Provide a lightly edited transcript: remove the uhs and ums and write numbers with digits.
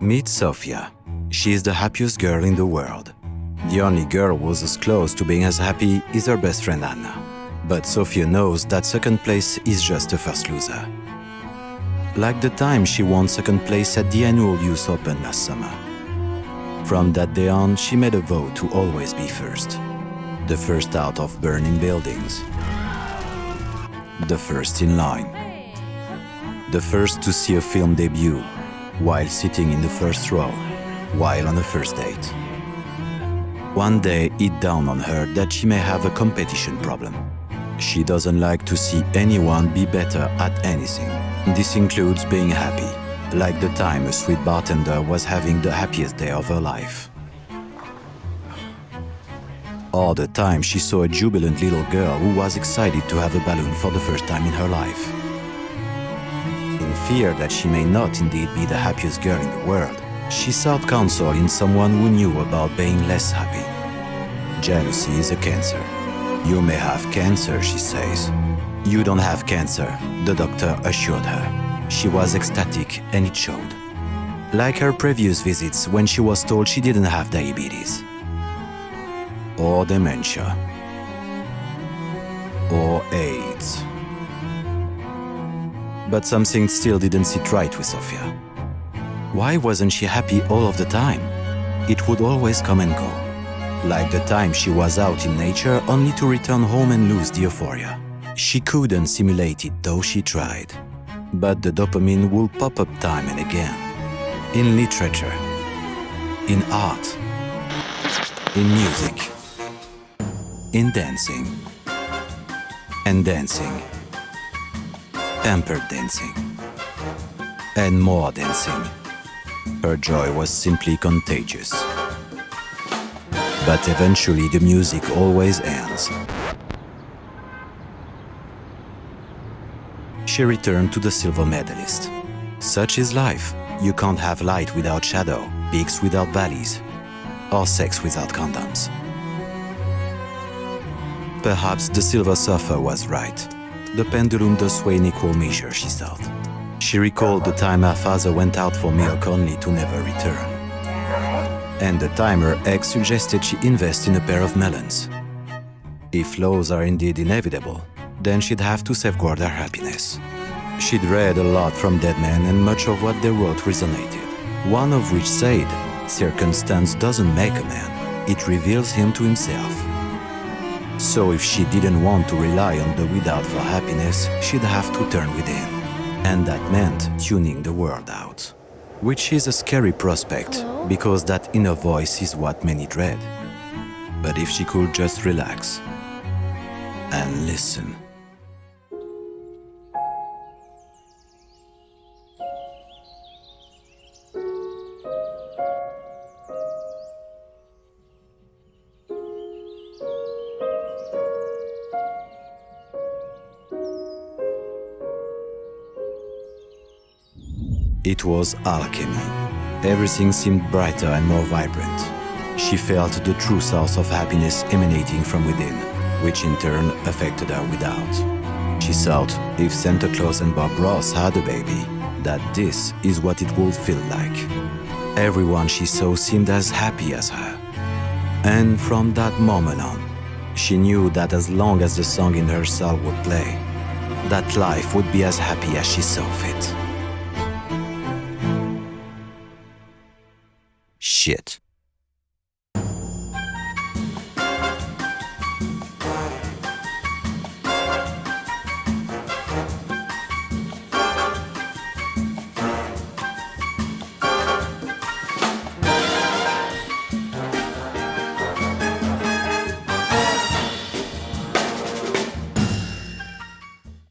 Meet Sophia. She is the happiest girl in the world. The only girl who was as close to being as happy is her best friend Anna. But Sophia knows that second place is just a first loser. Like the time she won second place at the annual Youth Open last summer. From that day on, she made a vow to always be first. The first out of burning buildings. The first in line. The first to see a film debut, while sitting in the first row, while on a first date. One day it dawned on her that she may have a competition problem. She doesn't like to see anyone be better at anything. This includes being happy, like the time a sweet bartender was having the happiest day of her life. Or the time she saw a jubilant little girl who was excited to have a balloon for the first time in her life. In fear that she may not indeed be the happiest girl in the world, she sought counsel in someone who knew about being less happy. Jealousy is a cancer. You may have cancer, she says. You don't have cancer, the doctor assured her. She was ecstatic and it showed. Like her previous visits when she was told she didn't have diabetes. Or dementia. Or AIDS. But something still didn't sit right with Sophia. Why wasn't she happy all of the time? It would always come and go. Like the time she was out in nature only to return home and lose the euphoria. She couldn't simulate it though she tried. But the dopamine will pop up time and again. In literature. In art. In music. In dancing. And dancing. Pampered dancing. And more dancing. Her joy was simply contagious. But eventually the music always ends. She returned to the silver medalist. Such is life. You can't have light without shadow, peaks without valleys, or sex without condoms. Perhaps the silver surfer was right. The pendulum does sway in equal measure, she thought. She recalled the time her father went out for milk only to never return. And the time her ex suggested she invest in a pair of melons. If laws are indeed inevitable, then she'd have to safeguard her happiness. She'd read a lot from dead men and much of what they wrote resonated. One of which said, circumstance doesn't make a man, it reveals him to himself. So if she didn't want to rely on the without for happiness, she'd have to turn within. And that meant tuning the world out. Which is a scary prospect, because that inner voice is what many dread. But if she could just relax and listen. It was alchemy. Everything seemed brighter and more vibrant. She felt the true source of happiness emanating from within, which in turn affected her without. She thought if Santa Claus and Bob Ross had a baby, that this is what it would feel like. Everyone she saw seemed as happy as her. And from that moment on, she knew that as long as the song in her soul would play, that life would be as happy as she saw fit. Shit.